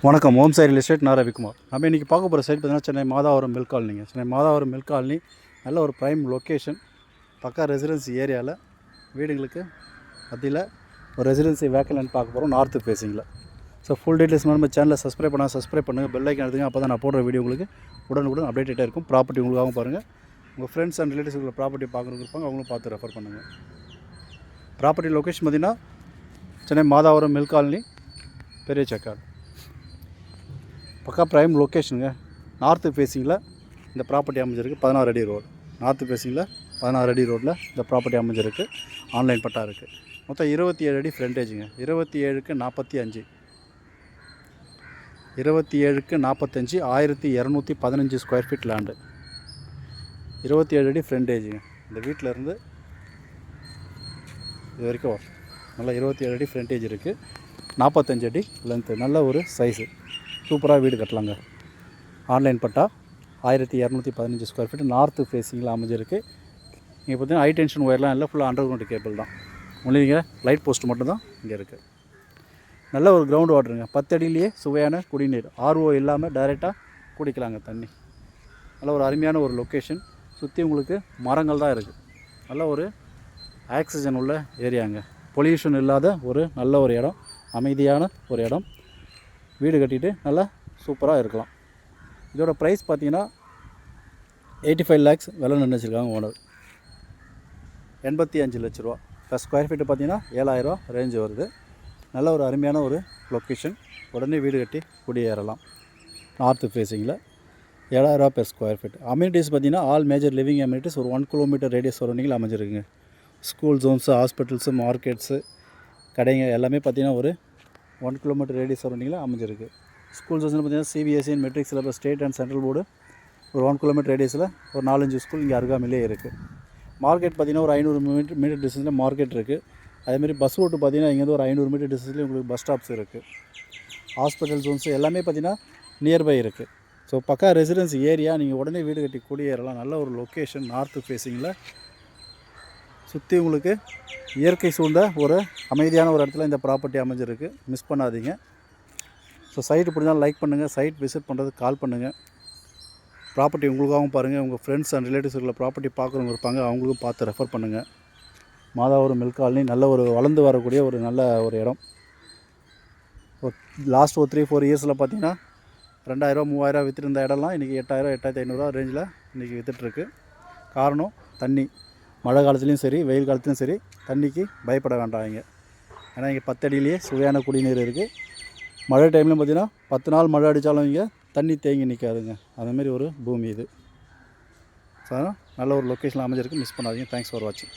வணக்கம். Om Sai real estate. நான் ரவிக்குமார். நம்ம இன்றைக்கி பார்க்க போகிற சைட் பார்த்தீங்கன்னா சென்னை மாதாவரம் மில்க் காலனிங்க. சென்னை மாதாவரம் மில்க் காலனி நல்ல ஒரு ப்ரைம் லொக்கேஷன், பக்கா ரெசிடென்சி ஏரியாவில் வீடுங்களுக்கு மத்தியில் ஒரு ரெசிடென்சி வேக்கலன்னு பார்க்க போகிறோம், நார்த்து ஃபேஸிங்கில். ஸோ ஃபுல் டீட்டெயில்ஸ் நம்ம சேனலில் சப்ஸ்கிரைப் பண்ணுங்கள், பெல் ஐக்கன் எடுத்துங்க. அப்போ தான் நான் போடுற வீடியோ உங்களுக்கு உடனுக்குடன் அப்டேட்டாக இருக்கும். ப்ராப்பர்ட்டி உங்களுக்காகவும் பாருங்கள், உங்கள் ஃப்ரெண்ட்ஸ் அண்ட் ரிலேட்டிவ்ஸ் உள்ள ப்ராப்பர்ட்டி பார்க்குறவங்க இருப்பாங்க, அவங்களும் பார்த்து ரெஃபர் பண்ணுங்கள். ப்ராப்பர்ட்டி லொக்கேஷன் பார்த்திங்கன்னா சென்னை மாதாவரம் மில்க் காலனி, பெரிய செக்காடு, பக்கா ப்ரைம் லொக்கேஷனுங்க. நார்த்து ஃபேஸிங்கில் இந்த ப்ராப்பர்ட்டி அமைஞ்சிருக்கு. 16 அடி ரோடு, நார்த்து ஃபேஸிங்கில் 16 அடி ரோட்டில் இந்த ப்ராப்பர்ட்டி அமைஞ்சிருக்கு. ஆன்லைன் பட்டா இருக்குது. மொத்தம் 27 அடி ஃப்ரண்டேஜுங்க. 27க்கு 45, 27க்கு 45, 1215 ஸ்கொயர் ஃபீட் லேண்டு. 27 அடி ஃப்ரண்டேஜுங்க. இந்த வீட்டில் இருந்து இது வரைக்கும் நல்லா 27 அடி ஃப்ரண்டேஜ் இருக்குது. 45 அடி லென்த்து, நல்ல ஒரு சைஸு, சூப்பராக வீடு கட்டலாங்க. ஆன்லைன் பட்டா 1215 ஸ்கொயர் ஃபீட், நார்த்து ஃபேஸிங்கில் அமைஞ்சிருக்கு. இங்கே பார்த்தீங்கன்னா ஹை டென்ஷன் ஒயர்லாம் இல்லை, ஃபுல்லாக அண்டர் கிரவுண்ட் கேபிள் தான். ஒன்லி இங்கே லைட் போஸ்ட் மட்டும்தான் இங்கே இருக்குது. நல்ல ஒரு கிரவுண்ட் வாட்டருங்க. 10 அடியிலேயே சுவையான குடிநீர், ஆர்ஓ இல்லாமல் டைரெக்டாக குடிக்கலாங்க தண்ணி. நல்ல ஒரு அருமையான ஒரு லொக்கேஷன். சுற்றி உங்களுக்கு மரங்கள் தான் இருக்குது. நல்ல ஒரு ஆக்சிஜன் உள்ள ஏரியாங்க. பொல்யூஷன் இல்லாத ஒரு நல்ல ஒரு இடம், அமைதியான ஒரு இடம். வீடு கட்டிட்டு நல்லா சூப்பராக இருக்கலாம். இதோட ப்ரைஸ் பார்த்தீங்கன்னா 85 lakhs விலை நிர்ணயிச்சிருக்காங்க ஓனர். 85 லட்ச ரூபா. ப்ளஸ் ஸ்கொயர் ஃபீட்டு பார்த்தீங்கன்னா 7000 ரூபா ரேஞ்சு வருது. நல்ல ஒரு அருமையான ஒரு லொக்கேஷன். உடனே வீடு கட்டி குடியேறலாம். நார்த்து ஃபேஸிங்கில் 7000 ரூபா பெர் ஸ்கொயர் ஃபீட். அம்யூனிட்டிஸ் பார்த்தீங்கன்னா ஆல் மேஜர் லிவிங் அம்யூனிட்டிஸ் ஒரு 1 கிலோமீட்டர் ரேடியஸ் சரௌண்டிங்கில் அமைஞ்சிருக்குங்க. ஸ்கூல் ஜோன்ஸு, ஹாஸ்பிட்டல்ஸு, மார்க்கெட்ஸு, கடைங்க எல்லாமே பார்த்தீங்கன்னா ஒரு 1 கிலோமீட்டர் ரேடியஸ் சரௌண்டிங்கில் அமைஞ்சிருக்கு. ஸ்கூல் ஜோன்ஸில் பார்த்தீங்கன்னா CBSE and matric syllabus, state and central board ஒரு 1 கிலோமீட்டர் ரேடியஸில் ஒரு 4-5 ஸ்கூல் இங்கே அருகாமையிலே இருக்குது. மார்க்கெட் பார்த்திங்கன்னா ஒரு 500 மீட்டர் டிஸ்டன்ஸில் மார்க்கெட் இருக்குது. அதேமாதிரி பஸ் ரோட்டு பார்த்திங்கன்னா இங்கேருந்து ஒரு 500 மீட்டர் டிஸ்டன்ஸ்லேயும் உங்களுக்கு பஸ் ஸ்டாப்ஸ் இருக்குது. ஹாஸ்பிட்டல் ஜோன்ஸு எல்லாமே பார்த்திங்கன்னா நியர்பை இருக்குது. ஸோ பக்கா ரெசிடென்சி ஏரியா, நீங்கள் உடனே வீடு கட்டி குடியேறலாம். நல்ல ஒரு லொக்கேஷன், நார்த்து ஃபேஸிங்கில். சுற்றி உங்களுக்கு இயற்கை சூழ்ந்த ஒரு அமைதியான ஒரு இடத்துல இந்த ப்ராப்பர்ட்டி அமைஞ்சிருக்கு. மிஸ் பண்ணாதீங்க. ஸோ சைட்டு பிடிச்சாலும் லைக் பண்ணுங்கள், சைட் விசிட் பண்ணுறதுக்கு கால் பண்ணுங்கள். ப்ராப்பர்ட்டி உங்களுக்காகவும் பாருங்கள், உங்கள் ஃப்ரெண்ட்ஸ் அண்ட் ரிலேட்டிவ்ஸ் உள்ள ப்ராப்பர்ட்டி பார்க்குறவங்க இருப்பாங்க, அவங்களுக்கும் பார்த்து ரெஃபர் பண்ணுங்கள். மாதாவரம் மில்க் காலனி நல்ல ஒரு வளர்ந்து வரக்கூடிய ஒரு நல்ல ஒரு இடம். ஒரு லாஸ்ட் ஒரு 3-4 இயர்ஸில் பார்த்தீங்கன்னா 2000 3000 விற்றுருந்த இடம்லாம் இன்றைக்கி 8000 8500 ரேஞ்சில் இன்றைக்கி விற்றுட்ருக்கு. காரணம் தண்ணி. மழை காலத்துலேயும் சரி, வெயில் காலத்துலையும் சரி, தண்ணிக்கு பயப்பட வேண்டாம் இங்கே. ஏன்னா இங்கே 10 அடியிலேயே சுவையான குடிநீர் இருக்குது. மழை டைம்லையும் பார்த்திங்கன்னா 10 நாள் மழை அடித்தாலும் இங்கே தண்ணி தேங்கி நிற்காதுங்க. அதுமாரி ஒரு பூமி இது. ஸோ நல்ல ஒரு லொக்கேஷனில் அமைஞ்சிருக்கு. மிஸ் பண்ணாதீங்க. தேங்க்ஸ் ஃபார் வாட்சிங்.